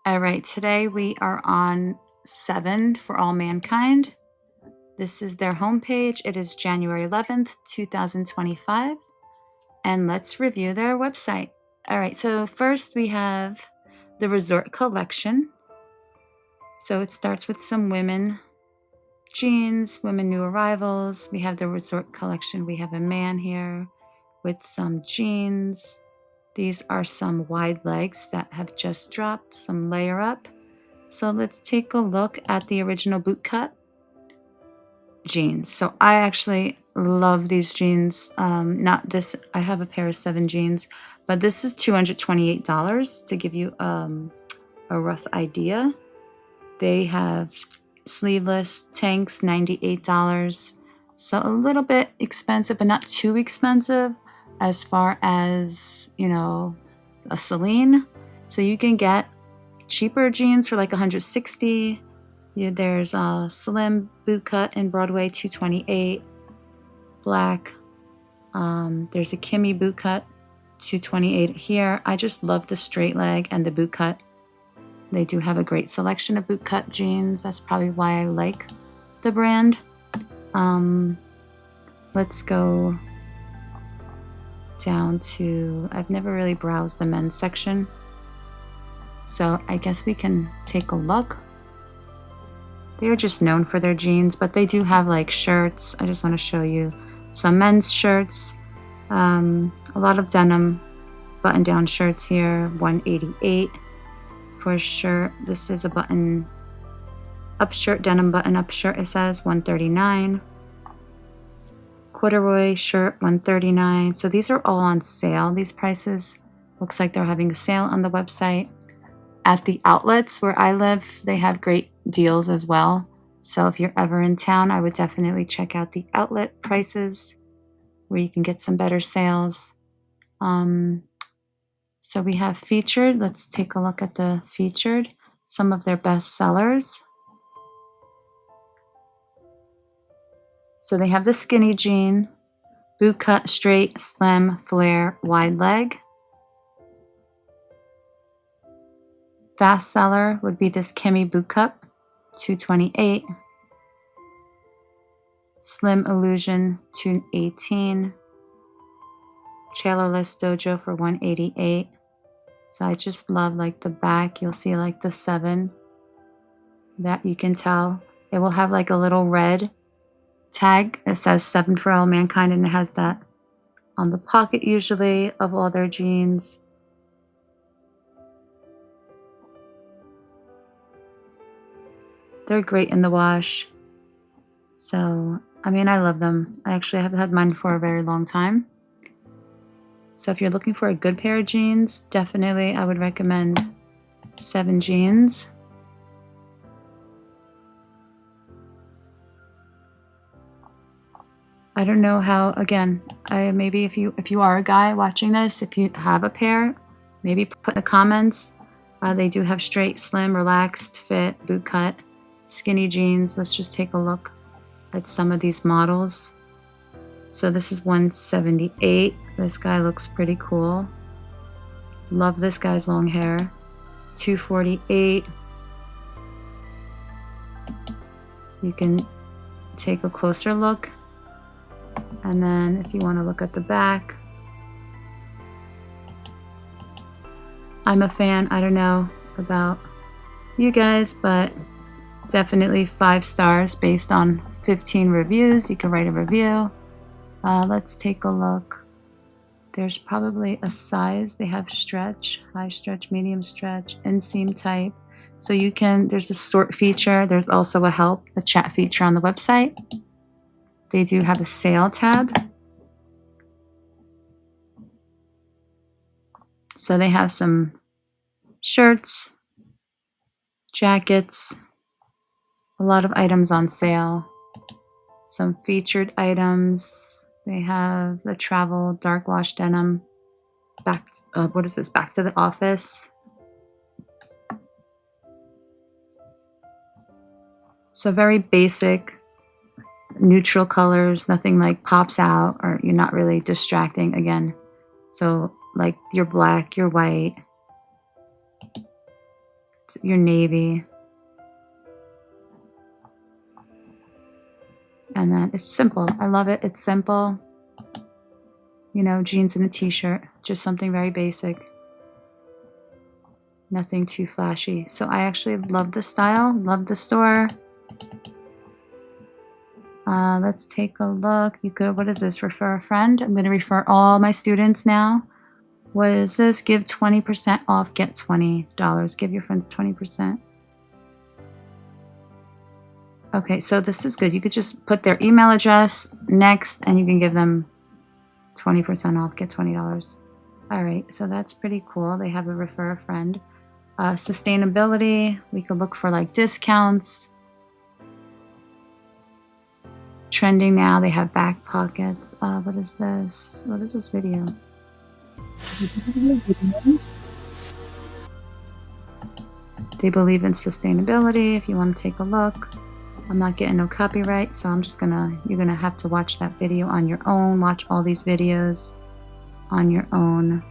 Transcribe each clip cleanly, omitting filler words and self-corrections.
All right, today we are on 7 for All Mankind. This is their homepage. It is January 11th, 2025. And let's review their website. All right, so first we have the Resort Collection. So it starts with some women jeans, women new arrivals. We have the Resort Collection. We have a man here with some jeans. These are some wide legs that have just dropped, some layer up. So let's take a look at the original bootcut jeans. So I actually love these jeans. Not this, I have a pair of 7 jeans, but this is $228 to give you a rough idea. They have sleeveless tanks, $98. So a little bit expensive, but not too expensive as far as, a Celine. So you can get cheaper jeans for like $160. There's a slim bootcut in Broadway, $228, black. There's a Kimmy bootcut, $228 here. I just love the straight leg and the bootcut. They do have a great selection of bootcut jeans. That's probably why I like the brand. Let's go down to, I've never really browsed the men's section, so I guess we can take a look. They're just known for their jeans, but they do have like shirts. I just want to show you some men's shirts. A lot of denim button-down shirts here, $188 for a shirt. This is a button-up shirt, denim button-up shirt. It says $139. Corduroy shirt, $139. So these are all on sale. These prices looks like they're having a sale on the website. At the outlets where I live, they have great deals as well. So if you're ever in town, I would definitely check out the outlet prices where you can get some better sales. So we have featured. Let's take a look at the featured, some of their best sellers. So they have the skinny jean, boot cut, straight, slim, flare, wide leg. Fast seller would be this Kimmy boot cut, $228. Slim Illusion, $218. Tailorless Dojo for $188. So I just love like the back. You'll see like the 7 that you can tell. It will have like a little red tag that says 7 for All Mankind, and it has that on the pocket usually of all their jeans. They're great in the wash. So, I mean, I love them. I actually have had mine for a very long time. So if you're looking for a good pair of jeans, definitely I would recommend 7 jeans. I don't know how, again, maybe if you are a guy watching this, if you have a pair, maybe put in the comments. They do have straight, slim, relaxed fit, boot cut, skinny jeans. Let's just take a look at some of these models. So this is $178. This guy looks pretty cool. Love this guy's long hair. $248. You can take a closer look. And then if you want to look at the back, I'm a fan. I don't know about you guys, but definitely 5 stars based on 15 reviews. You can write a review. Let's take a look. There's probably a size. They have stretch, high stretch, medium stretch, inseam type. So you can, there's a sort feature. There's also a chat feature on the website. They do have a sale tab. So they have some shirts, jackets, a lot of items on sale, some featured items. They have the travel dark wash denim, back to the office. So very basic, neutral colors, nothing like pops out or you're not really distracting again. So like your black, your white, your navy. And then it's simple. I love it. It's simple. You know, jeans and a t-shirt, just something very basic. Nothing too flashy. So I actually love the style, love the store. Let's take a look. You could, what is this? Refer a friend. I'm going to refer all my students now. What is this? Give 20% off, get $20. Give your friends 20%. Okay, so this is good. You could just put their email address next and you can give them 20% off, get $20. All right, so that's pretty cool. They have a refer a friend. Sustainability, we could look for like discounts. Trending now, they have back pockets. What is this? What is this video? They believe in sustainability. If you want to take a look, I'm not getting no copyright, so I'm just you're gonna have to watch that video on your own. Watch all these videos on your own.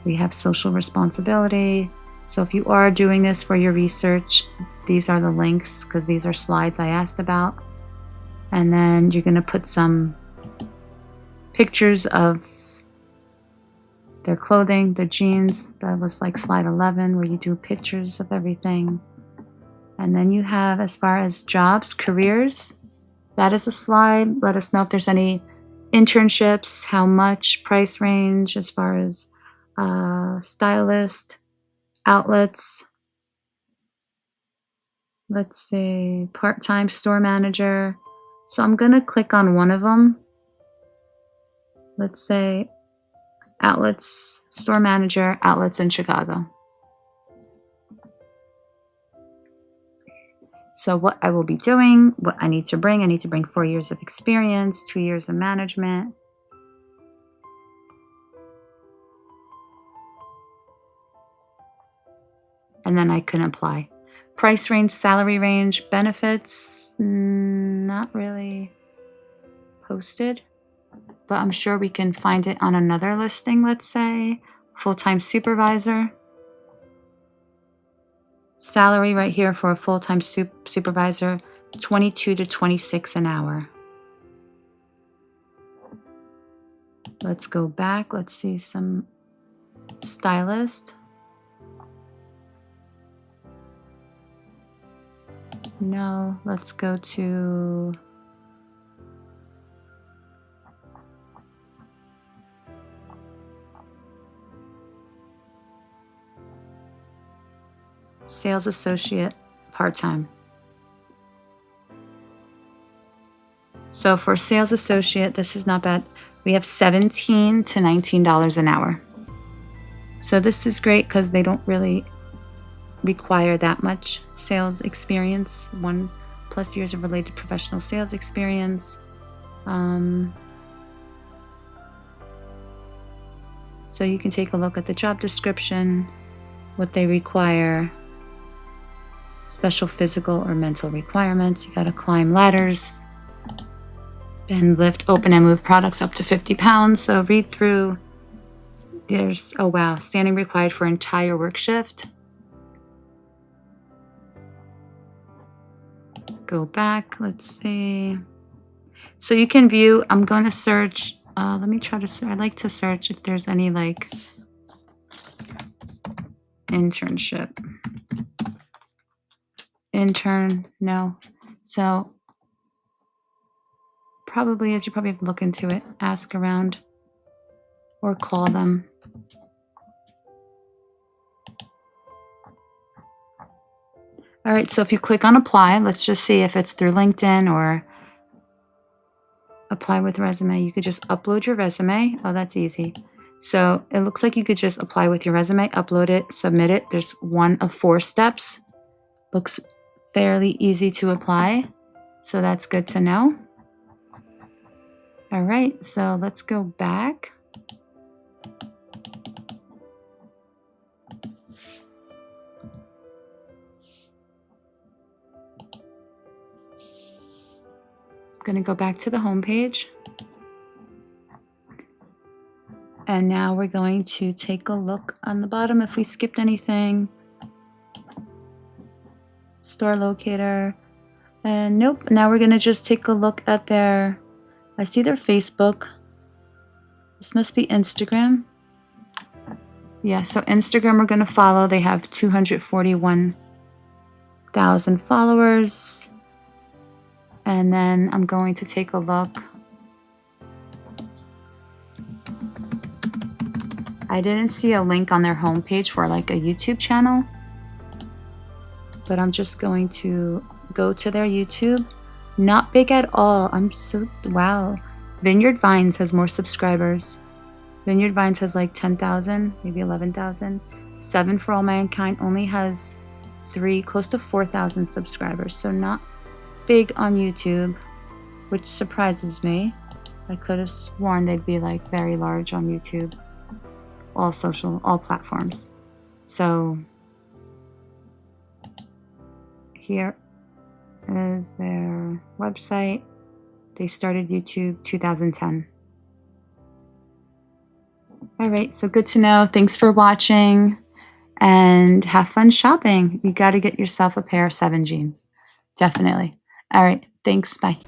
We have social responsibility. So if you are doing this for your research, these are the links because these are slides I asked about. And then you're gonna put some pictures of their clothing, their jeans. That was like slide 11 where you do pictures of everything. And then you have, as far as jobs, careers, that is a slide. Let us know if there's any internships, how much, price range, as far as stylist, outlets. Let's see, part-time store manager. So I'm gonna click on one of them. Let's say outlets, store manager, outlets in Chicago. So what I will be doing, what I need to bring 4 years of experience, 2 years of management. And then I can apply. Price range, salary range, benefits, not really posted, but I'm sure we can find it on another listing, let's say. Full-time supervisor. Salary right here for a full-time supervisor, 22 to 26 an hour. Let's go back. Let's see some stylist. No, let's go to sales associate, part-time. So for sales associate, this is not bad. We have $17 to $19 an hour. So this is great because they don't really require that much sales experience, 1+ years of related professional sales experience. So you can take a look at the job description, what they require, special physical or mental requirements. You gotta climb ladders and lift, open and move products up to 50 pounds. So read through. There's, oh wow, standing required for entire work shift. Go back, let's see. So you can view, I'm going to search, let me try to search. I like to search if there's any like internship. Intern, no. So probably, as you probably have to look into it, ask around or call them. All right, so if you click on apply, let's just see if it's through LinkedIn or apply with resume. You could just upload your resume. Oh, that's easy. So it looks like you could just apply with your resume, upload it, submit it. There's 1 of 4 steps. Looks fairly easy to apply. So that's good to know. All right, so let's go back. I'm going to go back to the home page. And now we're going to take a look on the bottom if we skipped anything. Store locator. And nope. Now we're going to just take a look at I see their Facebook. This must be Instagram. Yeah, so Instagram we're going to follow. They have 241,000 followers. And then I'm going to take a look. I didn't see a link on their homepage for like a YouTube channel, but I'm just going to go to their YouTube. Not big at all. Wow. Vineyard Vines has more subscribers. Vineyard Vines has like 10,000, maybe 11,000. 7 for All Mankind only has close to 4,000 subscribers. So not big on YouTube, which surprises me. I could have sworn they'd be like very large on YouTube, all platforms. So here is their website. They started YouTube 2010. All right, so good to know. Thanks for watching and have fun shopping. You got to get yourself a pair of 7 jeans. Definitely. All right, thanks. Bye.